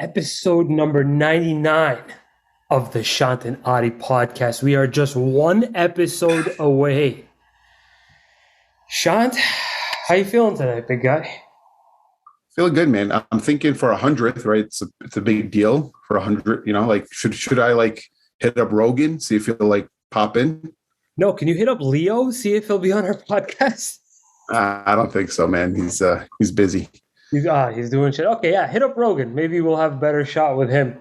Episode number 99 of the Shant and Ari podcast. We are just one episode away. Shant, how you feeling tonight, big guy? Feeling good, man. I'm thinking for 100th, right? It's a big deal for 100. Like should I like hit up Rogan, see if he'll like pop in? No, can you hit up Leo, see if he'll be on our podcast? I don't think so, man. He's busy. He's doing shit. Okay, yeah, hit up Rogan. Maybe we'll have a better shot with him.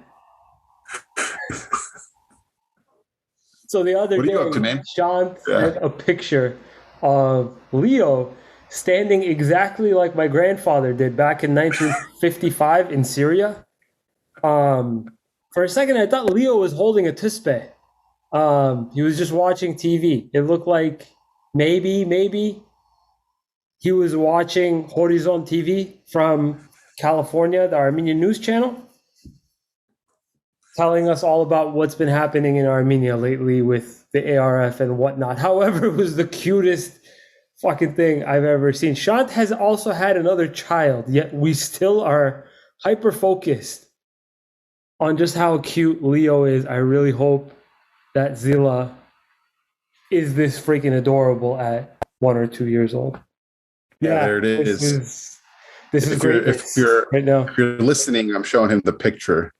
So the other What are day, you up to, man? Sean sent a picture of Leo standing exactly like my grandfather did back in 1955 in Syria. For a second, I thought Leo was holding a tuspeh. He was just watching TV. It looked like maybe he was watching Horizon TV from California, the Armenian news channel, telling us all about what's been happening in Armenia lately with the ARF and whatnot. However, it was the cutest fucking thing I've ever seen. Shant has also had another child, yet we still are hyper focused on just how cute Leo is. I really hope that Zila is this freaking adorable at 1 or 2 years old. Yeah, there it is. This is great. If you're right now. If you're listening, I'm showing him the picture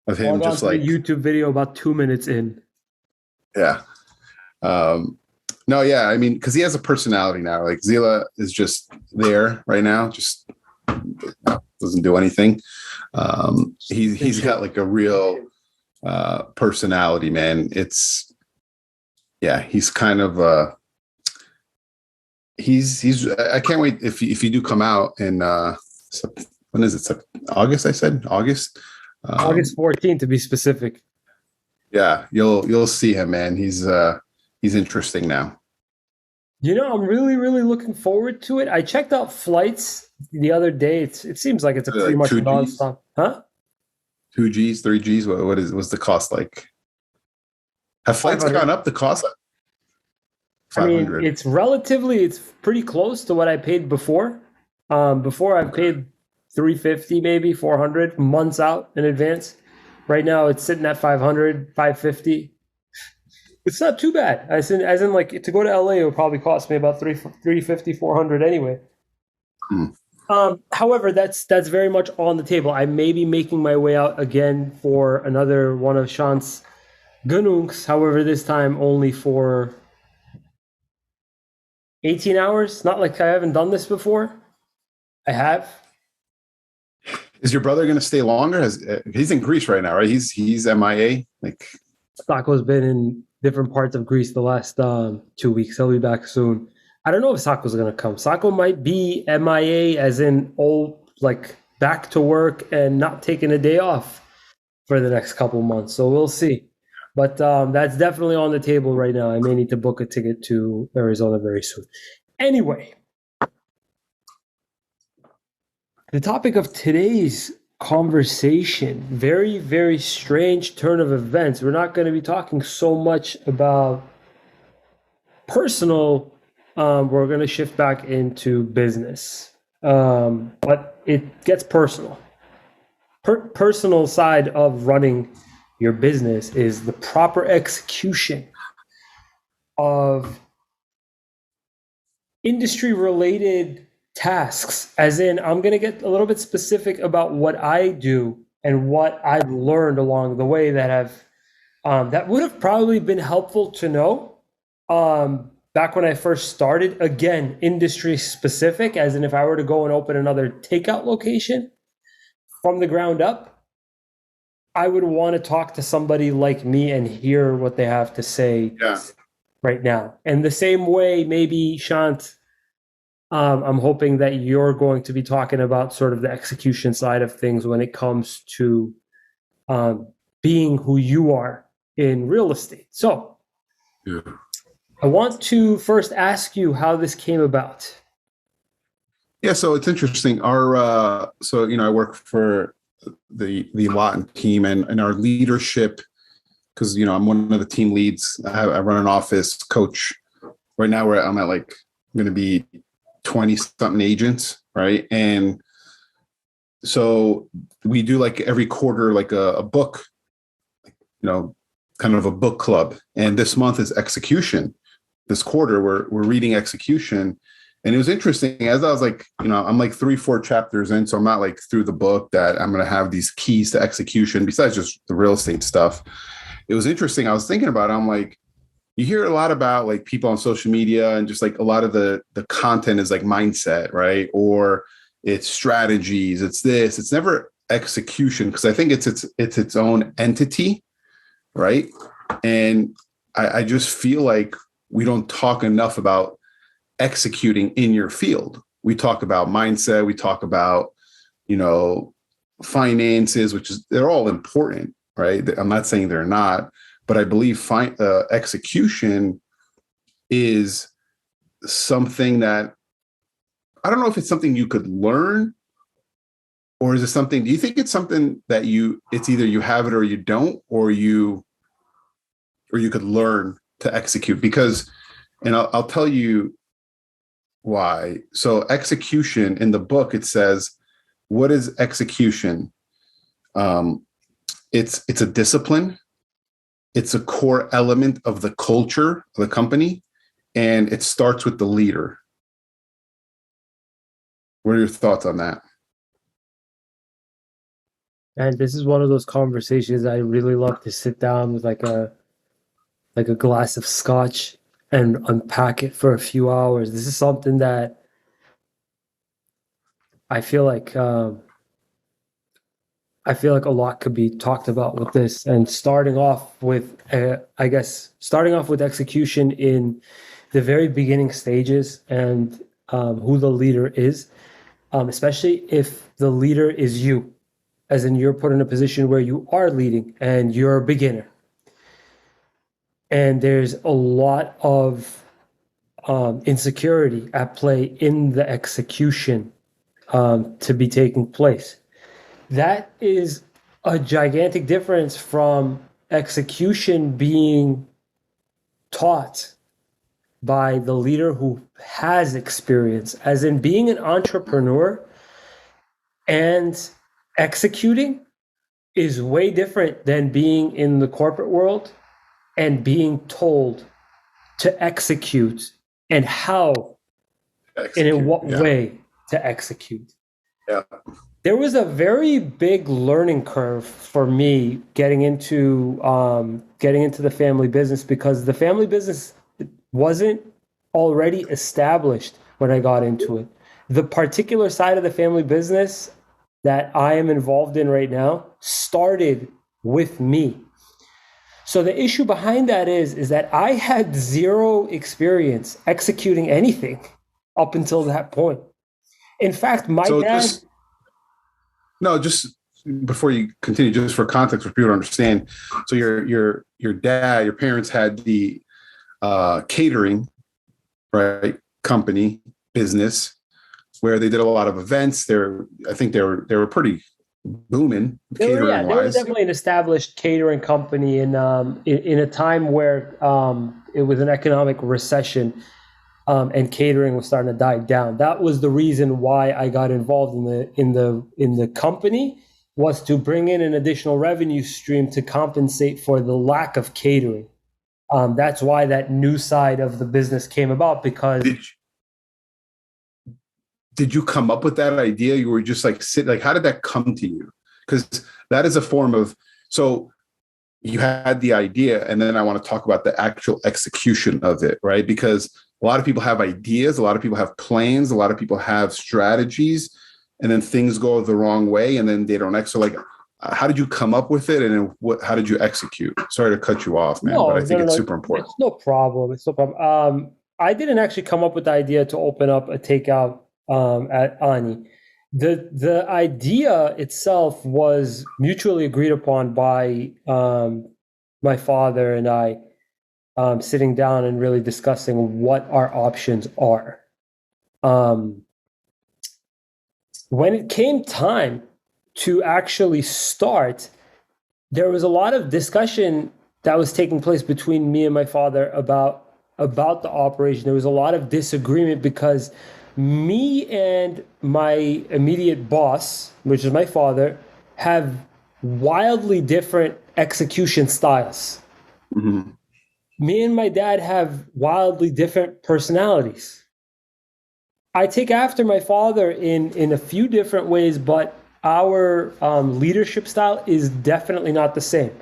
of him just like a YouTube video about 2 minutes in. Yeah. No, yeah. I mean, because he has a personality now. Like Zila is just there right now, just doesn't do anything. He's got like a real personality, man. He's kind of he's I can't wait if you do come out in when is it? August, I said August. August 14th to be specific. Yeah, you'll see him, man. He's interesting now. I'm really, really looking forward to it. I checked out flights the other day. It seems like it's a pretty much nonstop. Huh? 2Gs, 3Gs. What's the cost like? Have flights gone up? The cost? 500. I mean, it's pretty close to what I paid before. Before I paid 350, maybe 400 months out in advance. Right now it's sitting at 500, 550. It's not too bad. As in like to go to LA, it would probably cost me about 350, 400 anyway. However, that's very much on the table. I may be making my way out again for another one of Shant's Gunungs. However, this time only for 18 hours. Not like I haven't done this before. I have. Is your brother going to stay longer? He's in Greece right now, right? He's MIA. Like Sako's been in different parts of Greece the last 2 weeks. He'll be back soon. I don't know if Sako's going to come. Sako might be MIA, as in like back to work and not taking a day off for the next couple months. So we'll see. But that's definitely on the table right now. I may need to book a ticket to Arizona very soon. Anyway, the topic of today's conversation, very, very strange turn of events. We're not going to be talking so much about personal. We're going to shift back into business. But it gets personal. Personal side of running your business is the proper execution of industry-related tasks, as in I'm going to get a little bit specific about what I do and what I've learned along the way that would have probably been helpful to know back when I first started. Again, industry specific, as in if I were to go and open another takeout location from the ground up, I would want to talk to somebody like me and hear what they have to say right now. And the same way, maybe Shant, I'm hoping that you're going to be talking about sort of the execution side of things when it comes to being who you are in real estate. So I want to first ask you how this came about. Yeah, so it's interesting. I work for the Lawton team and our leadership, because I'm one of the team leads. I run an office, coach. Right now I'm going to be 20 something agents, right? And so we do like every quarter, like a book, you know, kind of a book club. And this month is execution. This quarter, we're reading execution. And it was interesting as I was like, you know, I'm like 3-4 chapters in. So I'm not like through the book that I'm going to have these keys to execution besides just the real estate stuff. It was interesting. I was thinking about it. I'm like, you hear a lot about like people on social media and just like a lot of the content is like mindset, right? Or it's strategies, it's this, it's never execution, because I think it's its own entity, right? And I just feel like we don't talk enough about executing in your field. We talk about mindset, we talk about, you know, finances, which is, they're all important, right? I'm not saying they're not, but I believe execution is something that, I don't know if it's something you could learn, or is it something, do you think it's something that it's either you have it or you don't, or you could learn to execute? Because, and I'll tell you why. So execution, in the book, it says, what is execution? It's a discipline. It's a core element of the culture of the company, and it starts with the leader. What are your thoughts on that? And this is one of those conversations I really love to sit down with like a glass of scotch and unpack it for a few hours. This is something that I feel like a lot could be talked about with this. And starting off with execution in the very beginning stages, and who the leader is, especially if the leader is you, as in you're put in a position where you are leading and you're a beginner. And there's a lot of insecurity at play in the execution to be taking place. That is a gigantic difference from execution being taught by the leader who has experience, as in being an entrepreneur and executing is way different than being in the corporate world and being told to execute and how and in what way to execute. Yeah. There was a very big learning curve for me getting into the family business, because the family business wasn't already established when I got into it. The particular side of the family business that I am involved in right now started with me. So the issue behind that is that I had zero experience executing anything up until that point. In fact, my dad. Just before you continue, just for context for people to understand. So your dad, your parents had the catering, right, company business, where they did a lot of events. I think they were pretty booming catering wise. They were definitely an established catering company in a time where it was an economic recession, and catering was starting to die down. That was the reason why I got involved in the company, was to bring in an additional revenue stream to compensate for the lack of catering. That's why that new side of the business came about, because. Did you come up with that idea? You were just like how did that come to you? Because that is a form of, so you had the idea, and then I want to talk about the actual execution of it, right? Because a lot of people have ideas, a lot of people have plans, a lot of people have strategies, and then things go the wrong way, and then they don't execute. Like, how did you come up with it, and then how did you execute? Sorry to cut you off, man, but I think it's super important. It's no problem. I didn't actually come up with the idea to open up a takeout at Ani. The idea itself was mutually agreed upon by my father and I, sitting down and really discussing what our options are. When it came time to actually start, there was a lot of discussion that was taking place between me and my father about the operation. There was a lot of disagreement because Me and my immediate boss, which is my father, have wildly different execution styles. Hmm. Me and my dad have wildly different personalities. I take after my father in a few different ways, but our leadership style is definitely not the same.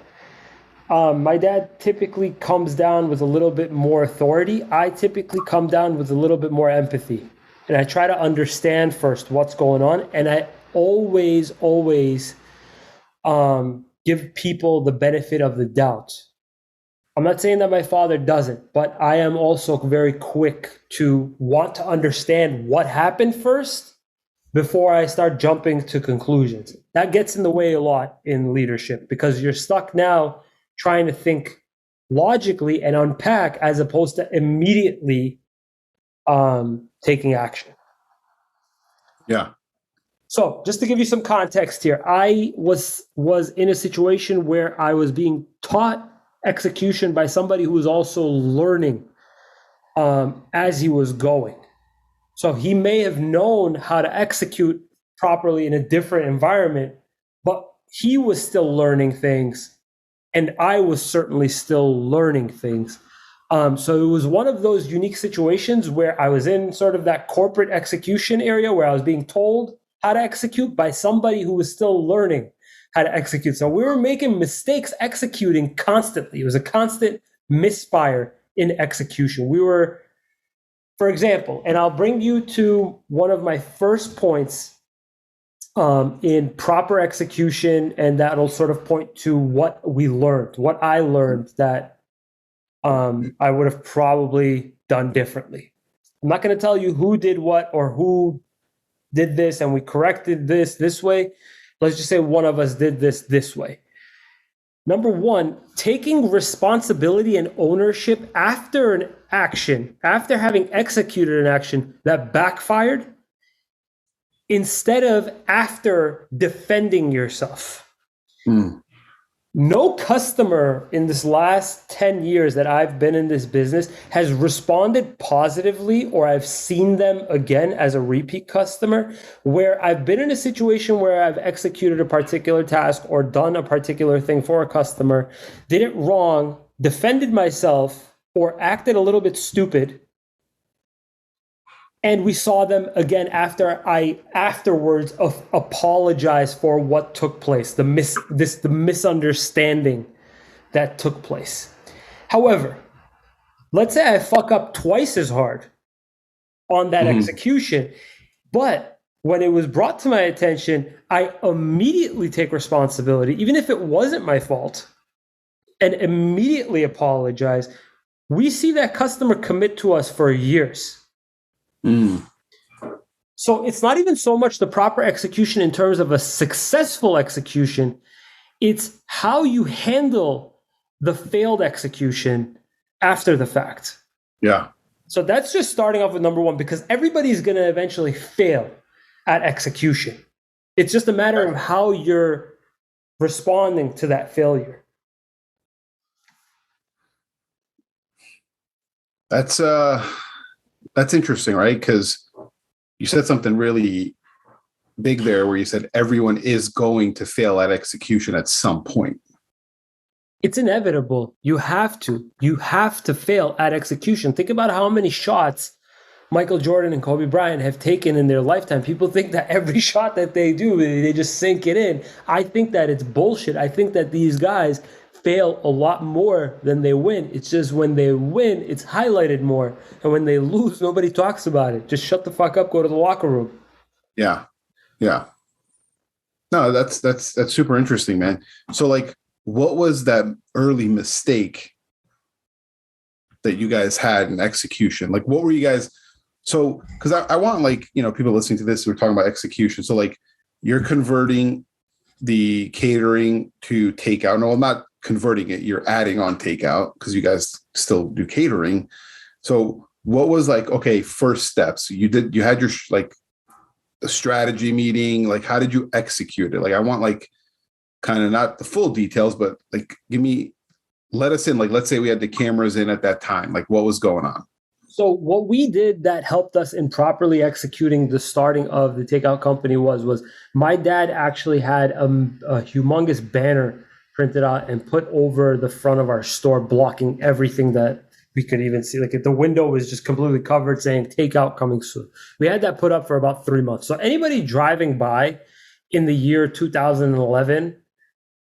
My dad typically comes down with a little bit more authority. I typically come down with a little bit more empathy. And I try to understand first what's going on. And I always give people the benefit of the doubt. I'm not saying that my father doesn't, but I am also very quick to want to understand what happened first before I start jumping to conclusions. That gets in the way a lot in leadership because you're stuck now trying to think logically and unpack as opposed to immediately taking action. Yeah. So, just to give you some context here, I was in a situation where I was being taught execution by somebody who was also learning as he was going. So he may have known how to execute properly in a different environment, but he was still learning things, and I was certainly still learning things. So it was one of those unique situations where I was in sort of that corporate execution area where I was being told how to execute by somebody who was still learning how to execute. So we were making mistakes executing constantly. It was a constant misfire in execution. We were, for example, and I'll bring you to one of my first points in proper execution, and that'll sort of point to what we learned, what I learned that I would have probably done differently. I'm not going to tell you who did what or who did this and we corrected this way. Let's just say one of us did this way. Number one, taking responsibility and ownership after an action, after having executed an action that backfired, instead of after defending yourself. Mm. No customer in this last 10 years that I've been in this business has responded positively, or I've seen them again as a repeat customer, where I've been in a situation where I've executed a particular task or done a particular thing for a customer, did it wrong, defended myself, or acted a little bit stupid. And we saw them again after I afterwards apologized for what took place, the misunderstanding that took place. However, let's say I fuck up twice as hard on that execution, but when it was brought to my attention, I immediately take responsibility, even if it wasn't my fault, and immediately apologize. We see that customer commit to us for years. Mm. So it's not even so much the proper execution in terms of a successful execution. It's how you handle the failed execution after the fact. Yeah. So that's just starting off with number one, because everybody's going to eventually fail at execution. It's just a matter of how you're responding to that failure. That's interesting, right? Because you said something really big there where you said everyone is going to fail at execution at some point. It's inevitable. You have to fail at execution. Think about how many shots Michael Jordan and Kobe Bryant have taken in their lifetime. People think that every shot that they do, they just sink it in. I think that it's bullshit. I think that these guys fail a lot more than they win. It's just when they win, it's highlighted more. And when they lose, nobody talks about it. Just shut the fuck up, go to the locker room. Yeah. Yeah. No, that's super interesting, man. So like, what was that early mistake that you guys had in execution? Like, what were you guys? So, because I want, like, people listening to this, we're talking about execution. So like, you're converting the catering to takeout. No, I'm not converting it. You're adding on takeout because you guys still do catering. So what was like, okay, first steps? You had your like a strategy meeting. Like, how did you execute it? Like, I want like kind of not the full details, but like, let us in. Like, let's say we had the cameras in at that time. Like, what was going on? So what we did that helped us in properly executing the starting of the takeout company was my dad actually had a humongous banner printed out and put over the front of our store, blocking everything that we could even see. Like the window was just completely covered, saying takeout coming soon. We had that put up for about 3 months. So anybody driving by in the year 2011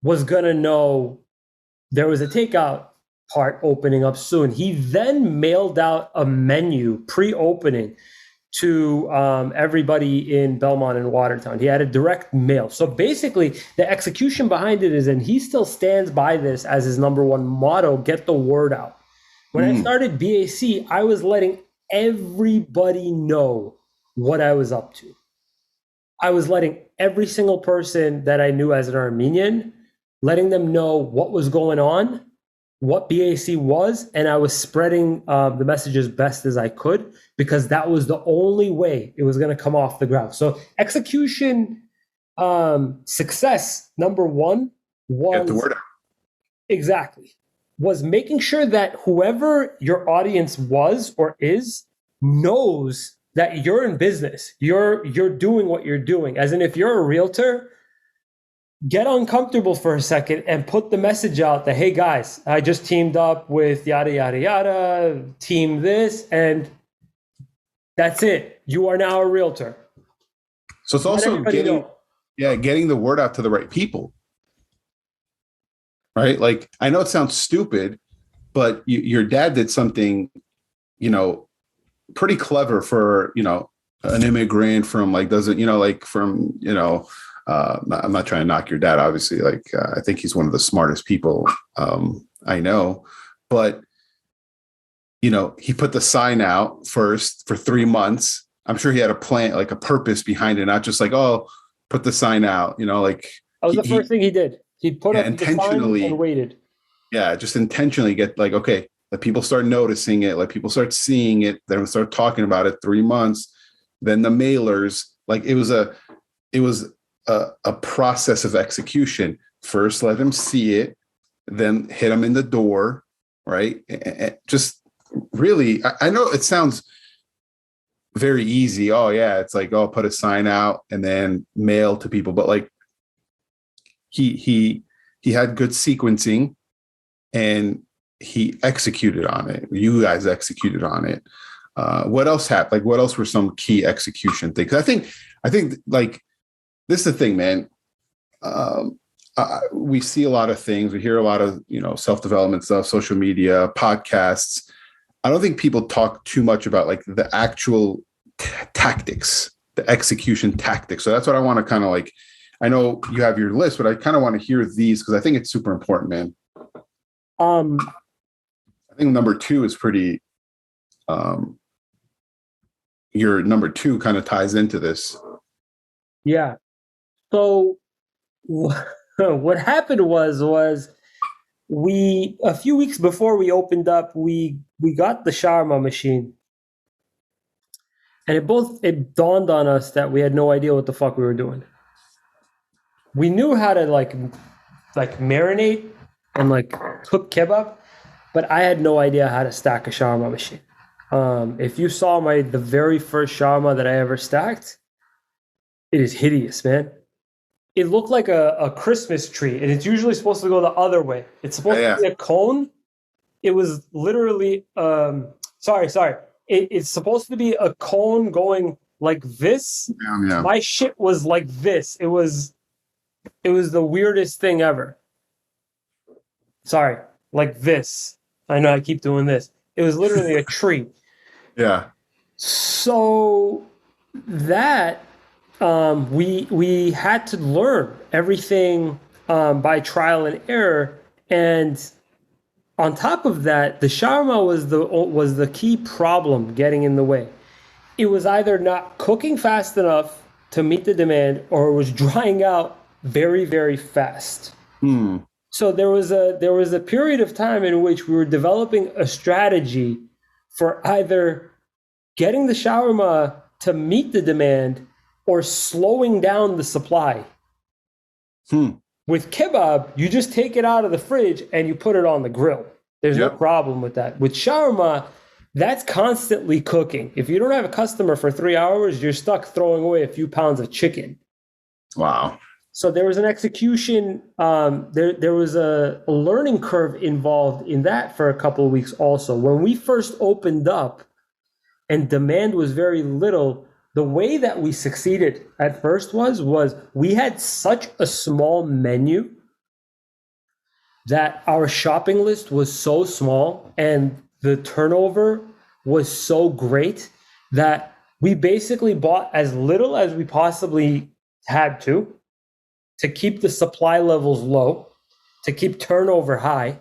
was gonna know there was a takeout part opening up soon. He then mailed out a menu pre-opening to everybody in Belmont and Watertown. He had a direct mail. So basically, the execution behind it is, and he still stands by this as his number one motto, get the word out. When I started BAC, I was letting everybody know what I was up to. I was letting every single person that I knew as an Armenian, letting them know what was going on, what BAC was, and I was spreading the message as best as I could, because that was the only way it was going to come off the ground. So execution success number one was Get the word out. exactly was making sure that whoever your audience was or is knows that you're in business. You're doing what you're doing. As in, if you're a realtor, get uncomfortable for a second and put the message out that, hey guys, I just teamed up with yada, yada, yada, team this, and that's it. You are now a realtor. So it's also getting the word out to the right people. Right? Like, I know it sounds stupid, but your dad did something, pretty clever for, an immigrant from I'm not trying to knock your dad, obviously. I think he's one of the smartest people I know, but he put the sign out first for 3 months. I'm sure he had a plan, like a purpose behind it, not just like, oh, put the sign out, that was the first thing he did. He put up intentionally the sign and waited. Yeah, just intentionally get okay, let people start noticing it, let people start seeing it, then start talking about it. 3 months, then the mailers. It was a process of execution. First, let them see it, then hit them in the door, right? And just really, I know it sounds very easy. Oh yeah, it's put a sign out and then mail to people, but he had good sequencing and he executed on it. You guys executed on it. What else happened? What else were some key execution things? I think this is the thing, man. We see a lot of things. We hear a lot of, self-development stuff, social media, podcasts. I don't think people talk too much about the actual tactics, the execution tactics. So that's what I want to kind of I know you have your list, but I kind of want to hear these because I think it's super important, man. I think number 2 is pretty, your number 2 kind of ties into this. Yeah. So what happened was we, a few weeks before we opened up, we got the shawarma machine. And it dawned on us that we had no idea what the fuck we were doing. We knew how to marinate and cook kebab, but I had no idea how to stack a shawarma machine. If you saw the very first shawarma that I ever stacked, it is hideous, man. It looked like a Christmas tree, and it's usually supposed to go the other way. It's supposed to be a cone. It was literally, sorry. It's supposed to be a cone going like this. Yeah. My shit was like this. It was the weirdest thing ever. Sorry, like this. I know I keep doing this. It was literally a tree. Yeah. So that we had to learn everything by trial and error, and on top of that, the shawarma was the key problem getting in the way. It was either not cooking fast enough to meet the demand, or it was drying out very, very fast. So there was a period of time in which we were developing a strategy for either getting the shawarma to meet the demand or slowing down the supply. With kebab, you just take it out of the fridge and you put it on the grill. There's no problem with that. With shawarma, That's constantly cooking. If you don't have a customer for 3 hours, you're stuck throwing away a few pounds of chicken. Wow. So there was an execution. There was a learning curve involved in that for a couple of weeks. Also, when we first opened up, and demand was very little, the way that we succeeded at first was we had such a small menu that our shopping list was so small and the turnover was so great that we basically bought as little as we possibly had to keep the supply levels low, to keep turnover high,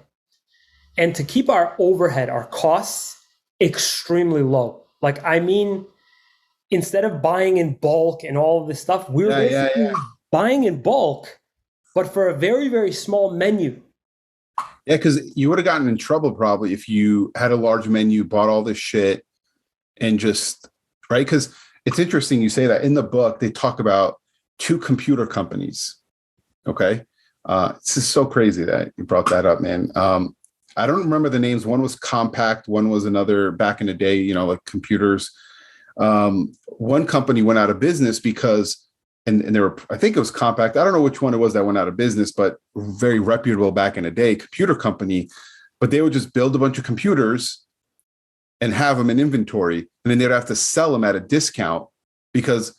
and to keep our overhead, our costs extremely low. Like, I mean, instead of buying in bulk and all of this stuff, we were basically buying in bulk, but for a very, very small menu. Yeah, because you would have gotten in trouble probably if you had a large menu, bought all this shit, and just right. Because it's interesting you say that in the book they talk about two computer companies. Okay, this is so crazy that you brought that up, man. I don't remember the names. One was Compact, one was another back in the day. You know, like computers. One company went out of business because. And there were, I think it was Compact. I don't know which one it was that went out of business, but very reputable back in the day, computer company. But they would just build a bunch of computers and have them in inventory. And then they'd have to sell them at a discount because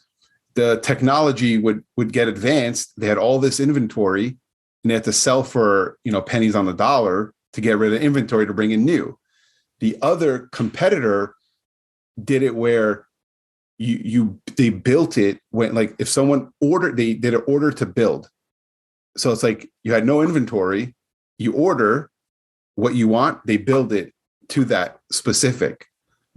the technology would get advanced. They had all this inventory and they had to sell for, pennies on the dollar to get rid of inventory to bring in new. The other competitor did it where they built it when, like, if someone ordered, they did an order to build. So it's like you had no inventory, you order what you want, they build it to that specific.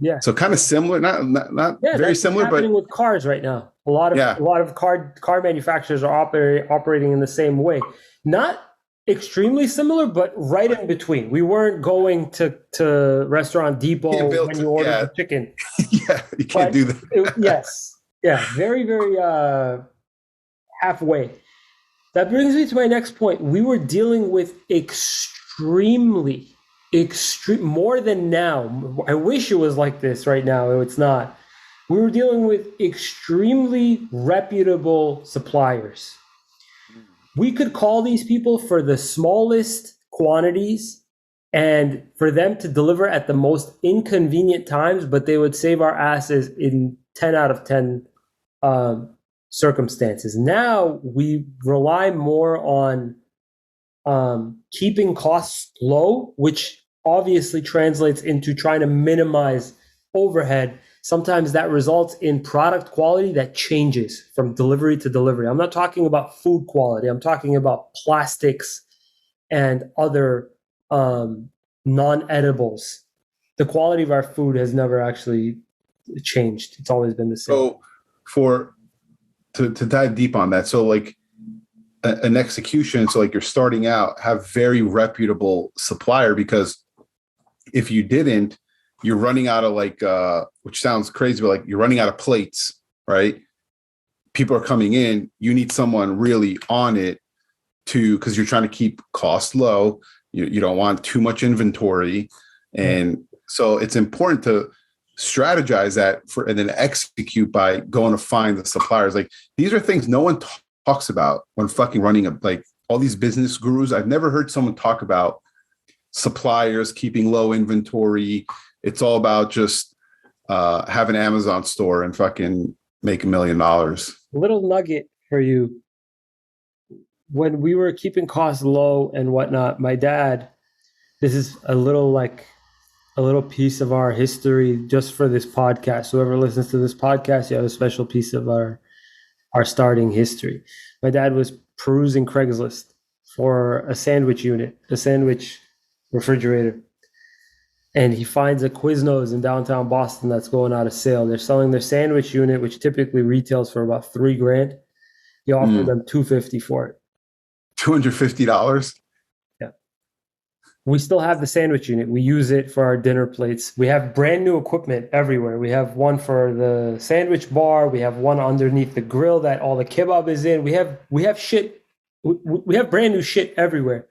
Yeah. So kind of similar, not very similar, but with cars right now, a lot of car manufacturers are operating in the same way. Not extremely similar, but right in between. We weren't going to Restaurant Depot when you ordered the chicken. Yeah, you can't do that. Yes. Yeah. Very, very halfway. That brings me to my next point. We were dealing with extreme, more than now. I wish it was like this right now. It's not. We were dealing with extremely reputable suppliers. We could call these people for the smallest quantities and for them to deliver at the most inconvenient times, but they would save our asses in 10 out of 10 circumstances. Now we rely more on keeping costs low, which obviously translates into trying to minimize overhead. Sometimes that results in product quality that changes from delivery to delivery. I'm not talking about food quality. I'm talking about plastics and other non-edibles. The quality of our food has never actually changed. It's always been the same. So to dive deep on that, so like an execution, so like you're starting out, have very reputable supplier, because if you didn't, you're running out of which sounds crazy, but like you're running out of plates, right? People are coming in. You need someone really on it because you're trying to keep costs low. You don't want too much inventory. And so it's important to strategize that and then execute by going to find the suppliers. Like, these are things no one talks about when fucking running like all these business gurus. I've never heard someone talk about suppliers, keeping low inventory. It's all about just have an Amazon store and fucking make $1 million. Little nugget for you. When we were keeping costs low and whatnot, my dad, this is a little piece of our history just for this podcast. Whoever listens to this podcast, you have a special piece of our starting history. My dad was perusing Craigslist for a sandwich unit, a sandwich refrigerator. And he finds a Quiznos in downtown Boston that's going out of sale. They're selling their sandwich unit, which typically retails for about $3,000. He offered them $250 for it. $250? Yeah. We still have the sandwich unit. We use it for our dinner plates. We have brand new equipment everywhere. We have one for the sandwich bar. We have one underneath the grill that all the kebab is in. We have shit. We have brand new shit everywhere.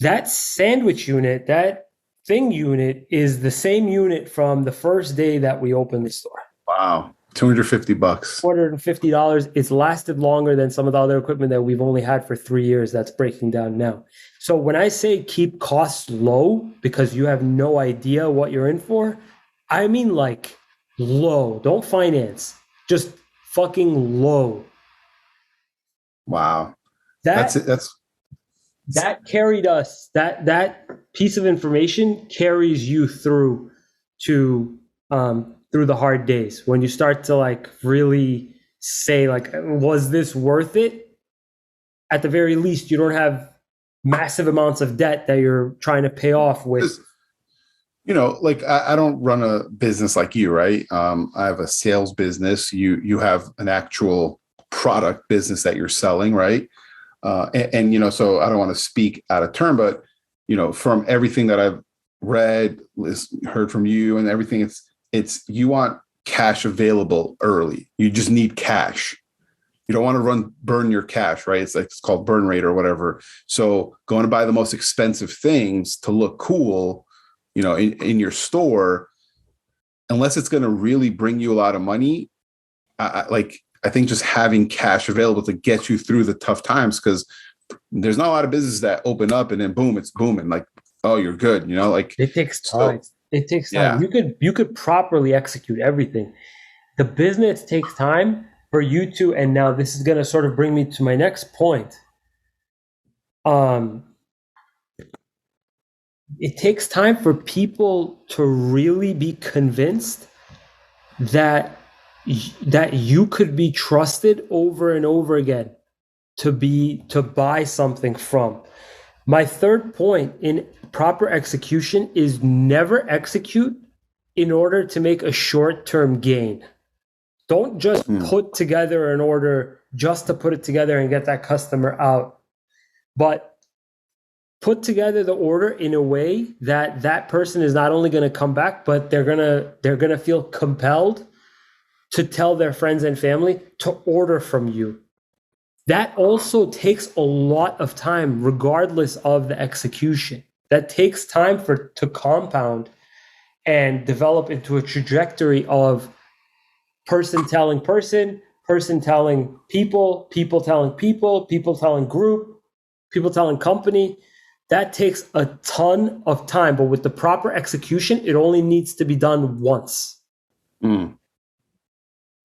That sandwich unit, that thing unit is the same unit from the first day that we opened the store. Wow. $250. $450. It's lasted longer than some of the other equipment that we've only had for 3 years that's breaking down now. So when I say keep costs low because you have no idea what you're in for, I mean like low. Don't finance. Just fucking low. Wow. That That's it. that carried us, that piece of information carries you through to through the hard days when you start to like really say like, was this worth it? At the very least, you don't have massive amounts of debt that you're trying to pay off with. Like I don't run a business like you, right? I have a sales business. You have an actual product business that you're selling, right? So I don't want to speak out of turn, but from everything that I've read, heard from you, and everything, it's you want cash available early. You just need cash. You don't want to burn your cash, right? It's called burn rate or whatever. So going to buy the most expensive things to look cool, in your store, unless it's going to really bring you a lot of money, I think just having cash available to get you through the tough times, because there's not a lot of businesses that open up and then boom, it's booming. Like, oh, you're good. Like it takes time. It takes time. Yeah. You could properly execute everything. The business takes time for you to, and now this is going to sort of bring me to my next point. It takes time for people to really be convinced that you could be trusted over and over again to buy something from. My third point in proper execution is never execute in order to make a short-term gain. Don't just put together an order just to put it together and get that customer out, but put together the order in a way that that person is not only going to come back, but they're going to feel compelled to tell their friends and family to order from you. That also takes a lot of time, regardless of the execution. That takes time to compound and develop into a trajectory of person telling person, person telling people, people telling people, people telling group, people telling company. That takes a ton of time, but with the proper execution, it only needs to be done once. A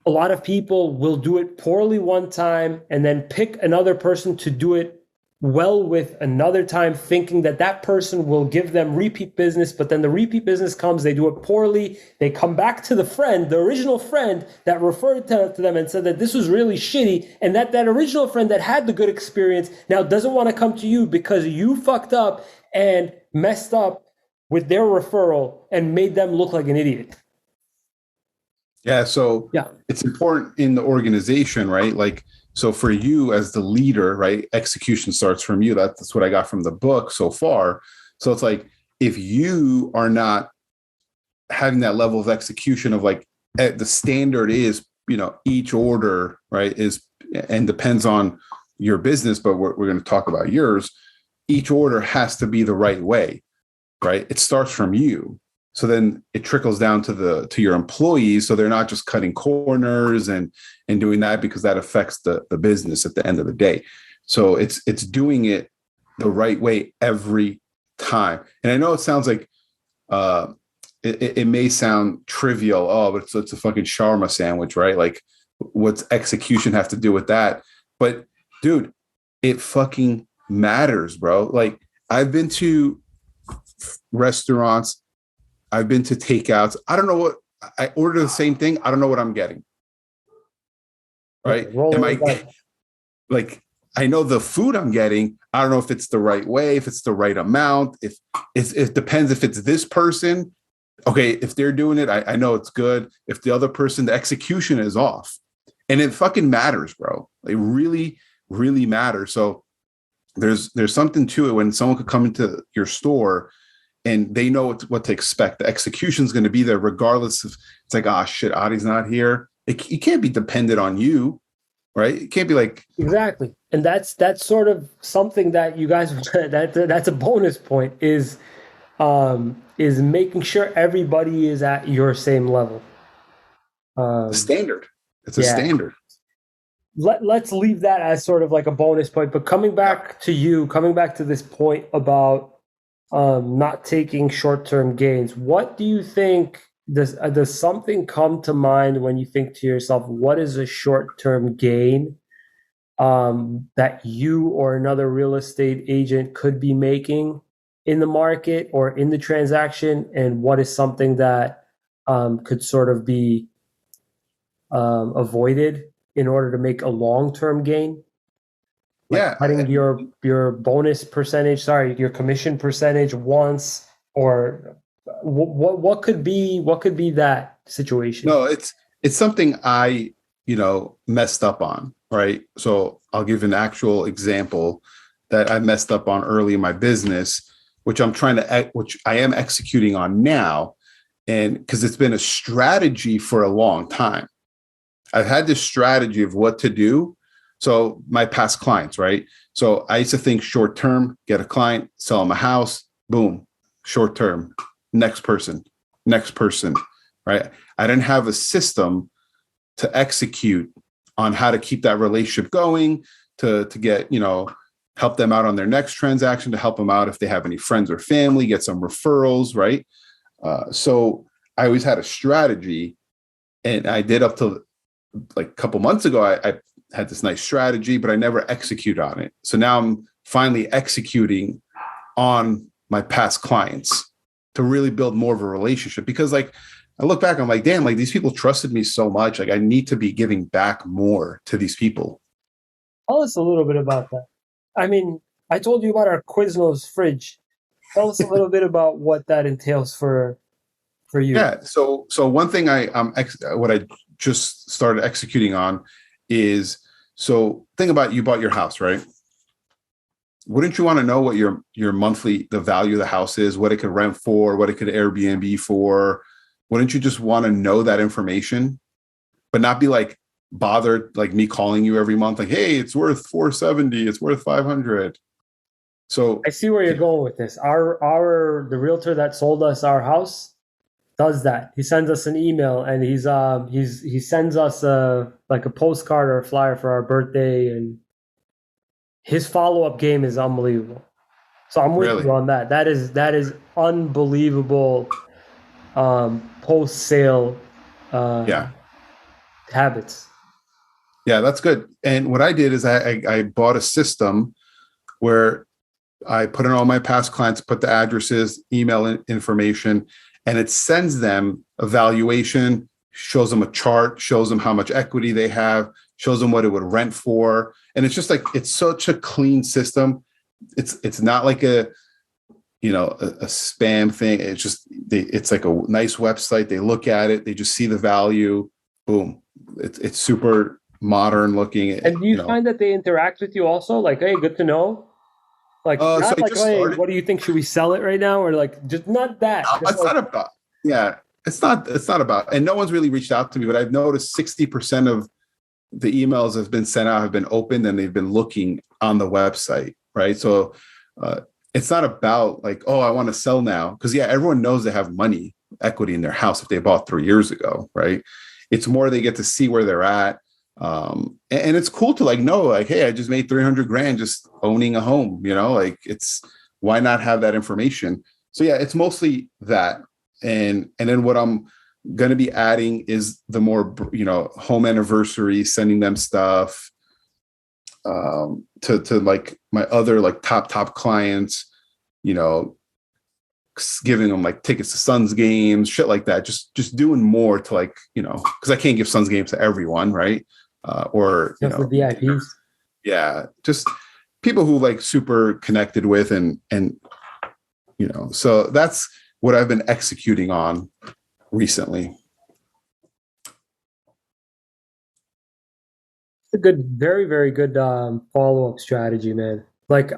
lot of people will do it poorly one time and then pick another person to do it well with another time, thinking that that person will give them repeat business, but then the repeat business comes, they do it poorly, they come back to the original friend that referred to them and said that this was really shitty, and that original friend that had the good experience now doesn't want to come to you because you fucked up and messed up with their referral and made them look like an idiot. Yeah, so it's important in the organization, right? Like, so for you as the leader, right, execution starts from you. That's what I got from the book so far. So it's like, if you are not having that level of execution of like, the standard is, each order, right, is, and depends on your business, but we're going to talk about yours. Each order has to be the right way, right? It starts from you. So then it trickles down to your employees. So they're not just cutting corners and doing that, because that affects the business at the end of the day. So it's doing it the right way every time. And I know it sounds like it may sound trivial. Oh, but it's a fucking shawarma sandwich, right? Like, what's execution have to do with that? But dude, it fucking matters, bro. Like, I've been to restaurants, I've been to takeouts. I don't know what I order the same thing. I don't know what I'm getting. Right? Like, I know the food I'm getting. I don't know if it's the right way, if it's the right amount. If it depends if it's this person. Okay, if they're doing it, I know it's good. If the other person, the execution is off, and it fucking matters, bro. It really, really matters. So there's something to it when someone could come into your store and they know what to expect. The execution is going to be there regardless of, it's like, ah, shit, Adi's not here. It can't be dependent on you, right? It can't be like. Exactly. And that's sort of something that you guys, that's a bonus point, is is making sure everybody is at your same level. The Um, standard. It's a yeah, standard. let's leave that as sort of like a bonus point. But Yeah. coming back to this point about not taking short-term gains, what do you think? Does something come to mind when you think to yourself, what is a short-term gain that you or another real estate agent could be making in the market or in the transaction, and what is something that could sort of be avoided in order to make a long-term gain, like Yeah. cutting your bonus percentage, sorry, your commission percentage once, or what could be that situation? No, it's something I, messed up on, right? So I'll give an actual example that I messed up on early in my business, which I am executing on now. And because it's been a strategy for a long time. I've had this strategy of what to do. So my past clients, right? So I used to think short term, get a client, sell them a house, boom, short term, next person, right? I didn't have a system to execute on how to keep that relationship going, to get, help them out on their next transaction, to help them out if they have any friends or family, get some referrals, right? So I always had a strategy, and I did up to like a couple months ago. I had this nice strategy, but I never execute on it. So now I'm finally executing on my past clients to really build more of a relationship, because like I look back, I'm like, damn, like these people trusted me so much. Like I need to be giving back more to these people. Tell us a little bit about that. I mean, I told you about our Quiznos fridge. Tell us a little bit about what that entails for you. Yeah. So one thing what I just started executing on is, so think about, you bought your house, right? Wouldn't you want to know what your monthly, the value of the house is, what it could rent for, what it could Airbnb for? Wouldn't you just want to know that information, but not be like bothered like me calling you every month like, hey, it's worth 470, it's worth 500. So I see where you're going with this. Our the realtor that sold us our house does that. He sends us an email and he sends us a like a postcard or a flyer for our birthday, and his follow-up game is unbelievable. So I'm with really, you on that. That is unbelievable post sale uh, yeah, habits. yeah, that's good. And what I did is I bought a system where I put in all my past clients, put the addresses, information, and it sends them a valuation, shows them a chart, shows them how much equity they have, shows them what it would rent for. And it's just like, it's such a clean system. It's not like a spam thing. It's just, it's like a nice website. They look at it, they just see the value, boom. It's super modern looking, And do you find that they interact with you also? Like, hey, good to know. Like, So not I like, just hey, started. what do you think? Should we sell it right now? Or like, just not that. Just It's like, not about, yeah, it's not about, and no one's really reached out to me, but I've noticed 60% of the emails have been sent out, have been opened, and they've been looking on the website, right? So uh, it's not about like, oh, I want to sell now, because yeah, everyone knows they have money equity in their house if they bought 3 years ago, right? It's more they get to see where they're at. And it's cool to like know like, hey, I just made 300 grand just owning a home, like it's, why not have that information? So yeah, it's mostly that. And then what I'm going to be adding is the more, home anniversary, sending them stuff, to like my other like top clients, you know, giving them like tickets to Suns games, shit like that. Just doing more to like, because I can't give Suns games to everyone, right? Or just the VIPs. yeah, just people who like super connected with, and so that's what I've been executing on recently. It's a good, very, very good follow-up strategy, man. Like,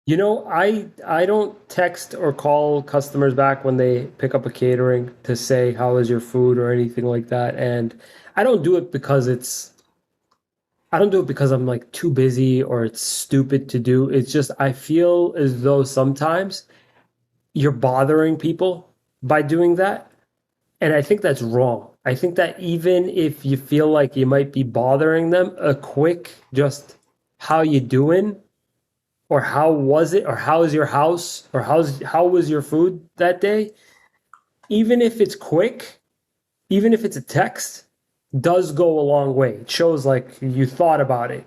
I don't text or call customers back when they pick up a catering to say how is your food or anything like that. And I don't do it because I don't do it because I'm like too busy or it's stupid to do. It's just I feel as though sometimes you're bothering people by doing that. And I think that's wrong. I think that even if you feel like you might be bothering them, a quick just how you doing or how was it or how's your house or how was your food that day, even if it's quick, even if it's a text, does go a long way. It shows like you thought about it.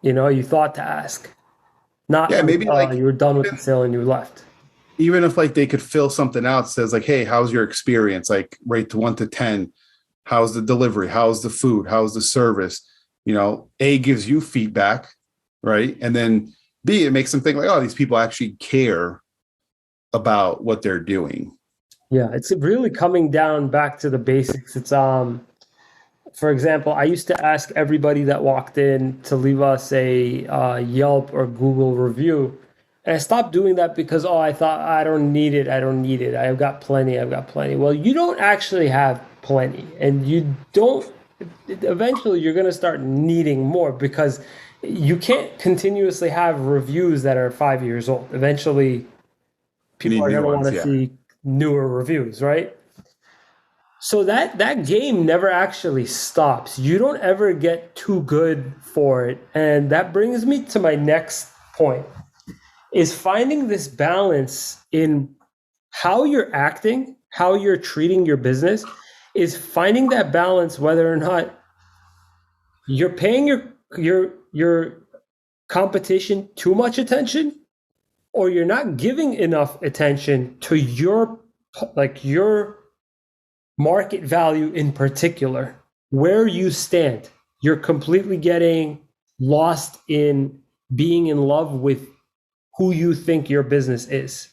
You know, you thought to ask. Not Yeah, like maybe like you were done with the even, sale and you left. even if like they could fill something out, says like, hey, how's your experience? Like rate to 1 to 10. How's the delivery? How's the food? How's the service? You know, A gives you feedback, right? And then B, it makes them think like, oh, these people actually care about what they're doing. Yeah, it's really coming down back to the basics. It's for example, I used to ask everybody that walked in to leave us a Yelp or Google review. And I stopped doing that because, oh, I thought I don't need it. I don't need it. I've got plenty. I've got plenty. Well, you don't actually have plenty. And you don't, eventually, you're going to start needing more because you can't continuously have reviews that are 5 years old. Eventually, You people need are going new to want ones. to Yeah. see newer reviews, right? So that game never actually stops. You don't ever get too good for it. And that brings me to my next point is finding this balance in how you're acting, how you're treating your business, is finding that balance whether or not you're paying your competition too much attention or you're not giving enough attention to your market value in particular, where you stand. You're completely getting lost in being in love with who you think your business is.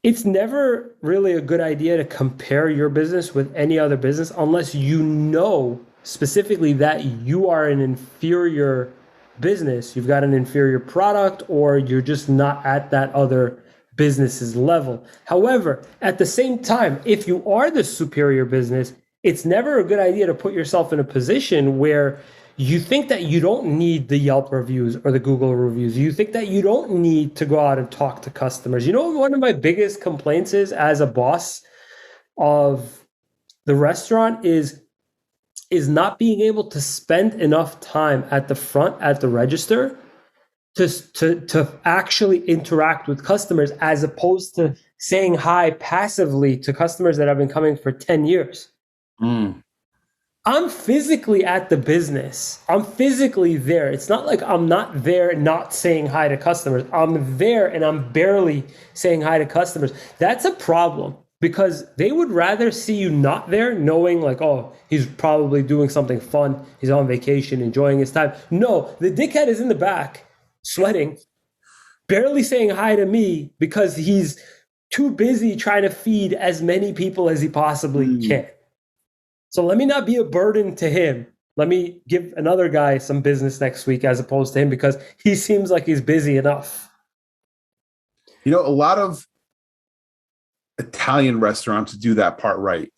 It's never really a good idea to compare your business with any other business unless you know specifically that you are an inferior business. You've got an inferior product, or you're just not at that other business's level. However, at the same time, if you are the superior business, it's never a good idea to put yourself in a position where you think that you don't need the Yelp reviews or the Google reviews. You think that you don't need to go out and talk to customers. You know, one of my biggest complaints is as a boss of the restaurant is not being able to spend enough time at the front at the register to actually interact with customers as opposed to saying hi passively to customers that have been coming for 10 years. Mm. I'm physically at the business. I'm physically there. It's not like I'm not there not saying hi to customers. I'm there and I'm barely saying hi to customers. That's a problem because they would rather see you not there knowing like, oh, he's probably doing something fun. He's on vacation, enjoying his time. No, the dickhead is in the back, sweating, barely saying hi to me because he's too busy trying to feed as many people as he possibly Mm. can. So let me not be a burden to him. Let me give another guy some business next week as opposed to him because he seems like he's busy enough. You know, a lot of Italian restaurants do that part right.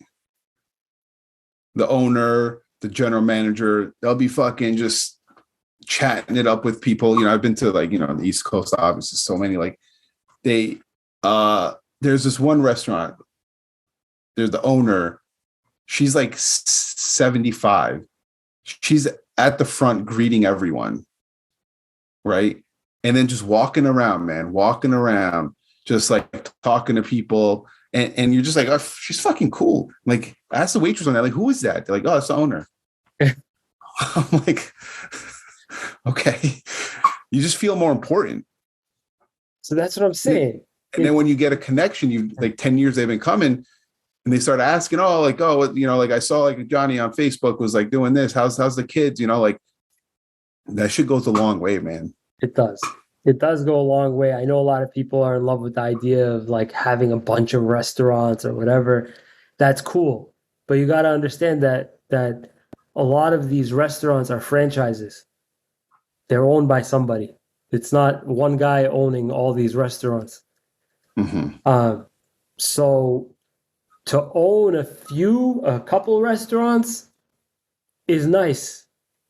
The owner, the general manager, they'll be fucking just chatting it up with people. You know, I've been to like, you know, the East Coast, obviously, so many like they there's this one restaurant, there's the owner, she's like 75. She's at the front greeting everyone, right? And then just walking around, man, walking around, just like talking to people. And you're just like, oh, she's fucking cool. Like, ask the waitress on that, like, who is that? They're like, oh, it's the owner. I'm like, okay. You just feel more important. So that's what I'm saying. And then when you get a connection, you like 10 years they've been coming and they start asking, oh, like, oh, you know, like I saw like Johnny on Facebook was like doing this. How's the kids? You know, like that shit goes a long way, man. It does. It does go a long way. I know a lot of people are in love with the idea of like having a bunch of restaurants or whatever. That's cool. But you got to understand that a lot of these restaurants are franchises. They're owned by somebody. It's not one guy owning all these restaurants. Mm-hmm. So to own a couple restaurants is nice.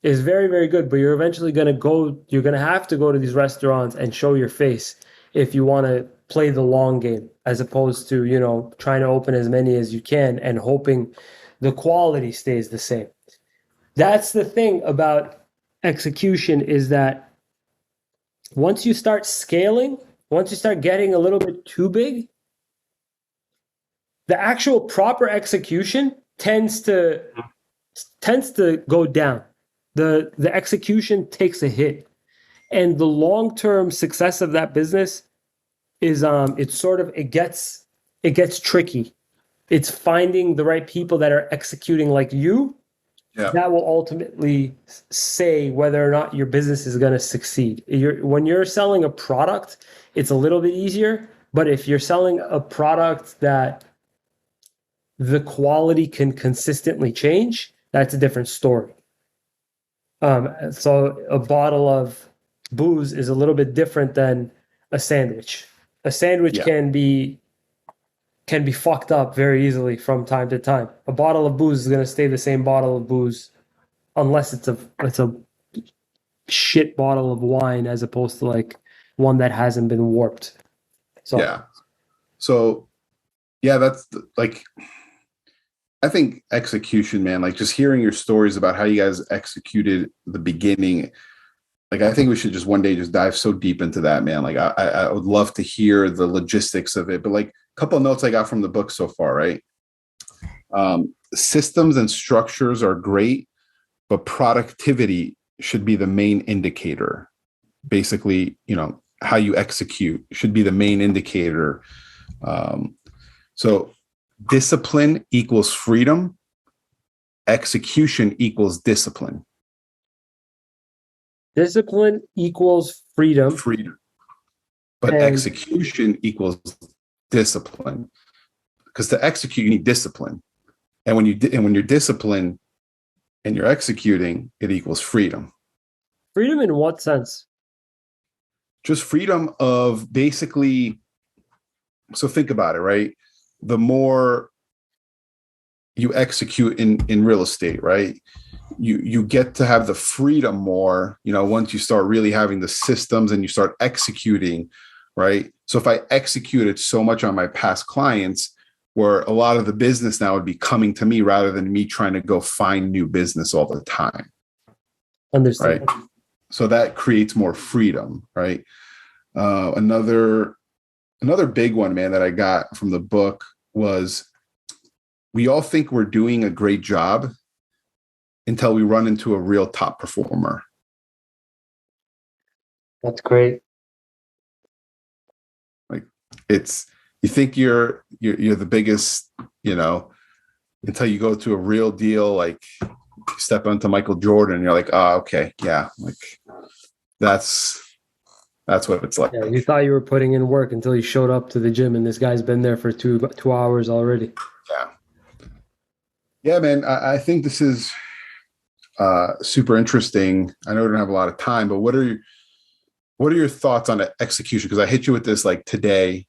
is very, very good, but you're going to have to go to these restaurants and show your face if you want to play the long game, as opposed to, trying to open as many as you can and hoping the quality stays the same. That's the thing about execution is that once you start scaling, once you start getting a little bit too big, the actual proper execution tends to go down. The execution takes a hit, and the long-term success of that business is it gets tricky. It's finding the right people that are executing like you Yeah. that will ultimately say whether or not your business is going to succeed. When you're selling a product, it's a little bit easier, but if you're selling a product that the quality can consistently change, that's a different story. So a bottle of booze is a little bit different than a sandwich. A sandwich Yeah. can be fucked up very easily from time to time. A bottle of booze is going to stay the same bottle of booze unless it's a shit bottle of wine as opposed to like one that hasn't been warped. So Yeah. So yeah, that's like, I think execution, man, like just hearing your stories about how you guys executed the beginning. Like, I think we should just one day just dive so deep into that, man. Like, I would love to hear the logistics of it. But like a couple of notes I got from the book so far, right? Systems and structures are great, but productivity should be the main indicator. Basically, how you execute should be the main indicator. So discipline equals freedom. Execution equals discipline. discipline equals freedom. Freedom. But And execution equals discipline. Because to execute, you need discipline. And when you're disciplined and you're executing, it equals freedom. freedom in what sense? Just freedom of basically, so think about it, right? The more you execute in real estate, right? You get to have the freedom more, once you start really having the systems and you start executing, right? So if I executed so much on my past clients, where a lot of the business now would be coming to me rather than me trying to go find new business all the time, Understand. right? So that creates more freedom, right? Another big one, man, that I got from the book was, we all think we're doing a great job until we run into a real top performer. That's great. Like, you think you're the biggest, until you go to a real deal, like step onto Michael Jordan, you're like, oh, okay, yeah, like that's what it's like. Yeah, you thought you were putting in work until you showed up to the gym, and this guy's been there for 2 hours already. Yeah, man. I think this is super interesting. I know we don't have a lot of time, but what are your thoughts on execution? Because I hit you with this like today.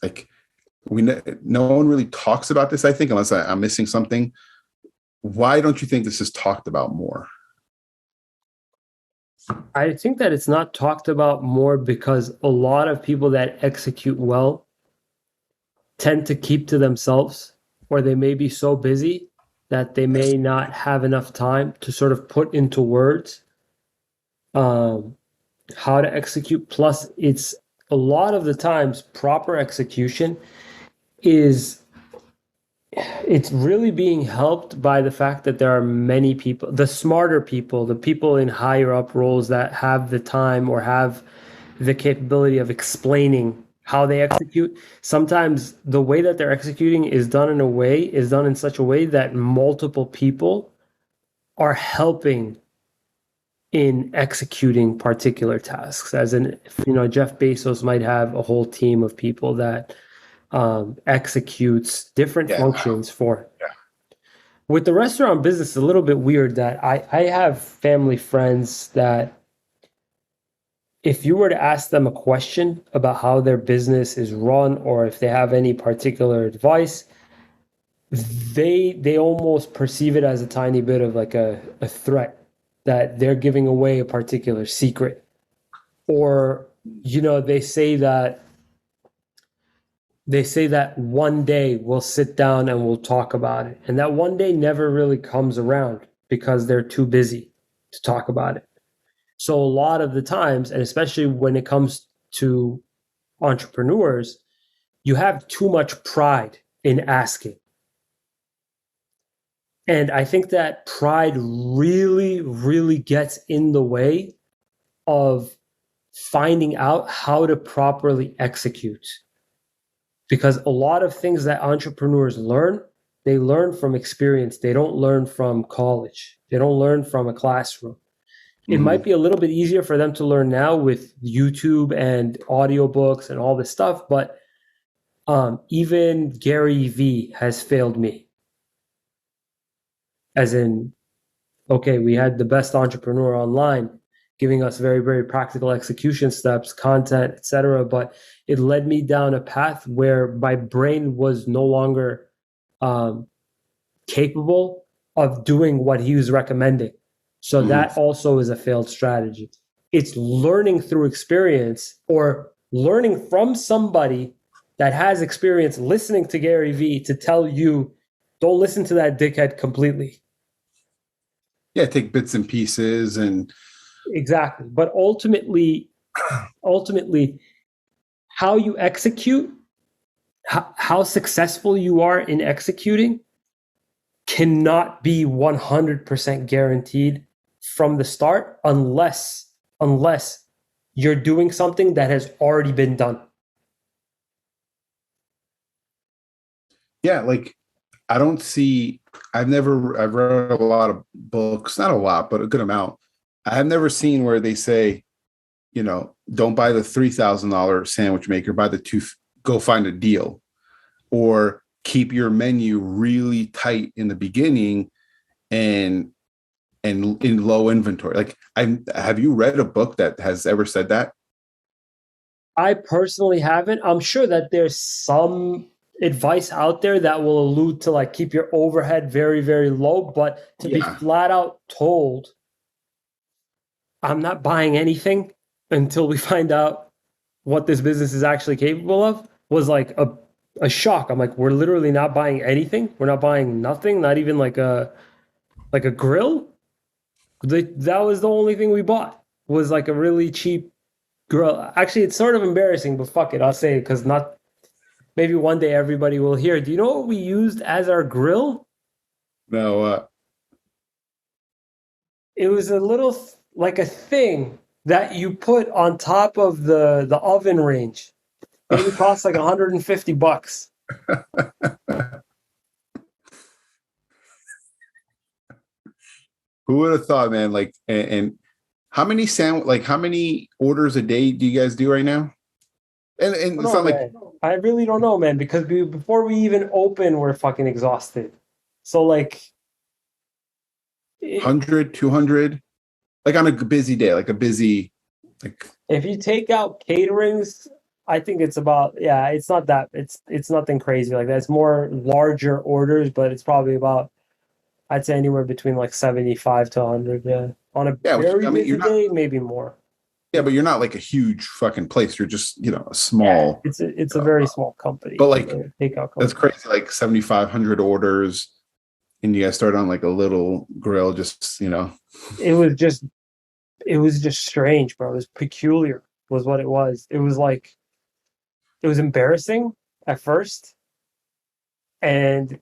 Like, no one really talks about this, I think, unless I'm missing something. Why don't you think this is talked about more? I think that it's not talked about more because a lot of people that execute well tend to keep to themselves, or they may be so busy that they may not have enough time to sort of put into words how to execute. Plus, it's a lot of the times proper execution it's really being helped by the fact that there are many people, the smarter people, the people in higher up roles that have the time or have the capability of explaining how they execute. Sometimes the way that they're executing is done in such a way that multiple people are helping in executing particular tasks. As in, Jeff Bezos might have a whole team of people that executes different functions for him. Yeah. With the restaurant business, it's a little bit weird that I have family friends that if you were to ask them a question about how their business is run or if they have any particular advice, they almost perceive it as a tiny bit of like a threat that they're giving away a particular secret, or they say that one day we'll sit down and we'll talk about it, and that one day never really comes around because they're too busy to talk about it. So a lot of the times, and especially when it comes to entrepreneurs, you have too much pride in asking. And I think that pride really, really gets in the way of finding out how to properly execute. Because a lot of things that entrepreneurs learn, they learn from experience. They don't learn from college. They don't learn from a classroom. It might be a little bit easier for them to learn now with YouTube and audiobooks and all this stuff, but even Gary Vee has failed me. As in, okay, we had the best entrepreneur online giving us very, very practical execution steps, content, etc. But it led me down a path where my brain was no longer capable of doing what he was recommending. So that also is a failed strategy. It's learning through experience, or learning from somebody that has experience, listening to Gary Vee to tell you, don't listen to that dickhead completely. Yeah, take bits and pieces and Exactly. But ultimately, how you execute, how successful you are in executing cannot be 100% guaranteed from the start unless you're doing something that has already been done. yeah, like I've read a lot of books, not a lot, but a good amount. I have never seen where they say, don't buy the $3,000 sandwich maker, buy go find a deal, or keep your menu really tight in the beginning and in low inventory. Like, have you read a book that has ever said that? I personally haven't. I'm sure that there's some advice out there that will allude to like keep your overhead very, very low, but to be flat out told, I'm not buying anything until we find out what this business is actually capable of, was like a shock. I'm like, we're literally not buying anything. We're not buying nothing, not even like a grill. That was the only thing we bought, was like a really cheap grill. Actually, it's sort of embarrassing, but fuck it, I'll say it because not maybe one day everybody will hear. Do you know what we used as our grill? No. It was a little like a thing that you put on top of the oven range. It cost like $150. Who would have thought, man? Like, and how many orders a day do you guys do right now? And it's not like, I really don't know, man, because before we even open, we're fucking exhausted. So like 100, 200, like on a busy day, like if you take out caterings, I think it's about, it's not that, it's nothing crazy like that. It's more larger orders, but it's probably about, I'd say anywhere between like 75 to 100. Yeah. On a very busy day, maybe more. Yeah, but you're not like a huge fucking place. You're just, a small. Yeah, it's a very small company. But like, takeout company. That's crazy. Like 7,500 orders, and you guys start on like a little grill. Just It was just strange, bro. It was peculiar, was what it was. It was like, it was embarrassing at first, and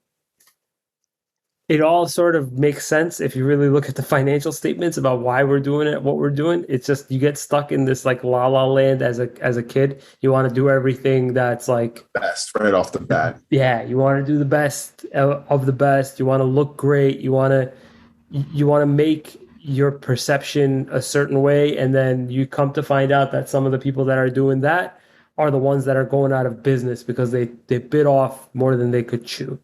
it all sort of makes sense if you really look at the financial statements about why we're doing it, what we're doing. It's just you get stuck in this like la la land as a kid. You want to do everything that's like best right off the bat. Yeah, you want to do the best of the best. You want to look great. You want to make your perception a certain way, and then you come to find out that some of the people that are doing that are the ones that are going out of business because they bit off more than they could chew.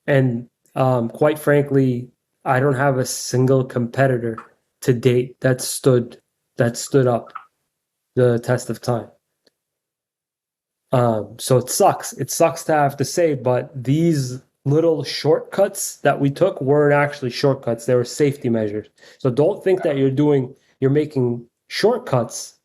And quite frankly, I don't have a single competitor to date that stood up the test of time. So it sucks. It sucks to have to say, but these little shortcuts that we took weren't actually shortcuts. They were safety measures. So don't think that you're making shortcuts.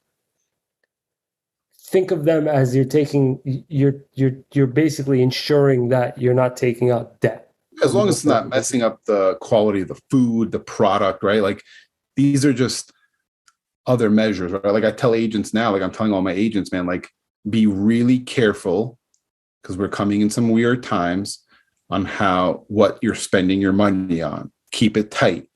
Think of them as you're basically ensuring that you're not taking out debt. As long as it's not messing up the quality of the food, the product, right? Like these are just other measures, right? Like I tell agents now, like I'm telling all my agents, man, like be really careful because we're coming in some weird times on what you're spending your money on. Keep it tight.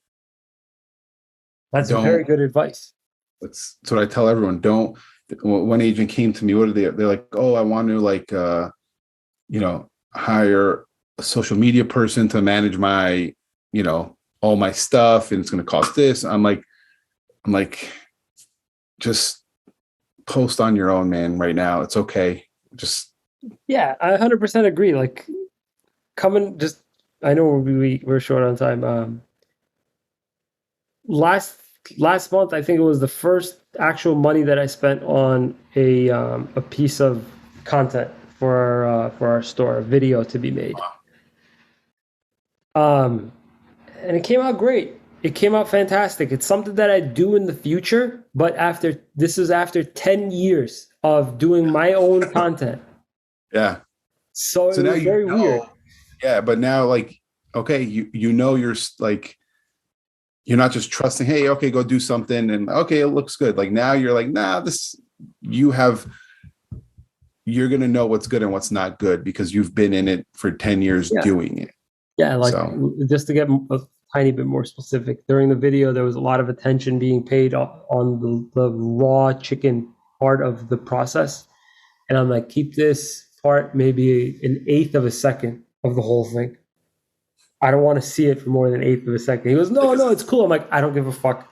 That's very good advice. That's what I tell everyone. Don't. One agent came to me. What are they? They're like, oh, I want to hire a social media person to manage my, all my stuff, and it's going to cost this. I'm like, just post on your own, man. Right now, it's okay. Just yeah, I 100% agree. Like, I know we're short on time. Last month, I think it was the first actual money that I spent on a piece of content for our store, a video to be made. And it came out great. It came out fantastic. It's something that I do in the future, but this is after 10 years of doing my own content. Yeah. So it was very weird. Yeah, but now like, okay, you're like, you're not just trusting, hey, okay, go do something and okay, it looks good. Like now you're like, nah, you're going to know what's good and what's not good because you've been in it for 10 years doing it. Yeah. Like just to get a tiny bit more specific, during the video, there was a lot of attention being paid on the raw chicken part of the process. And I'm like, keep this part maybe an eighth of a second of the whole thing. I don't want to see it for more than an eighth of a second. He goes, no, it's cool. I'm like, I don't give a fuck.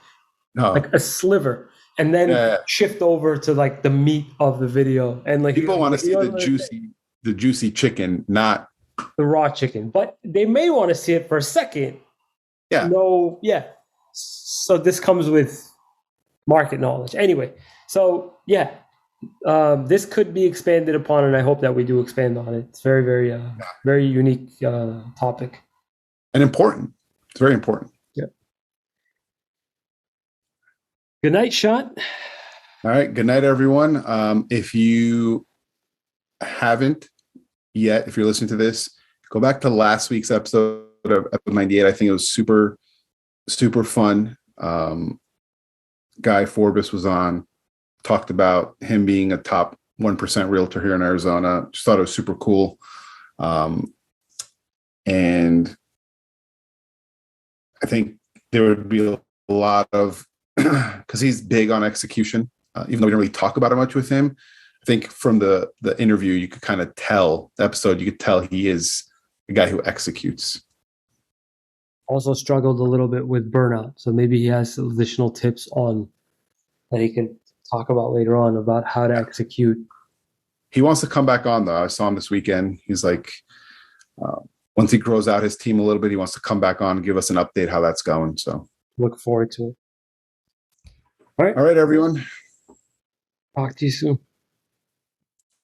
No. Like a sliver. And then shift over to like the meat of the video. And like people want to see the juicy chicken, not the raw chicken. But they may want to see it for a second. Yeah. No, yeah. So this comes with market knowledge. Anyway, so yeah. This could be expanded upon, and I hope that we do expand on it. It's very, very, very unique topic. And important. It's very important. Yeah. Good night, Shant. All right. Good night, everyone. If you haven't yet, if you're listening to this, go back to last week's episode of episode 98. I think it was super, super fun. Guy Forbes was on, talked about him being a top 1% realtor here in Arizona. Just thought it was super cool. And I think there would be a lot of, because he's big on execution, even though we didn't really talk about it much with him. I think from the interview, you could kind of tell, the episode, you could tell he is a guy who executes. Also struggled a little bit with burnout. So maybe he has additional tips on that he can talk about later on about how to execute. He wants to come back on, though. I saw him this weekend. He's like, once he grows out his team a little bit, he wants to come back on and give us an update how that's going. So look forward to it. All right, everyone. Talk to you soon.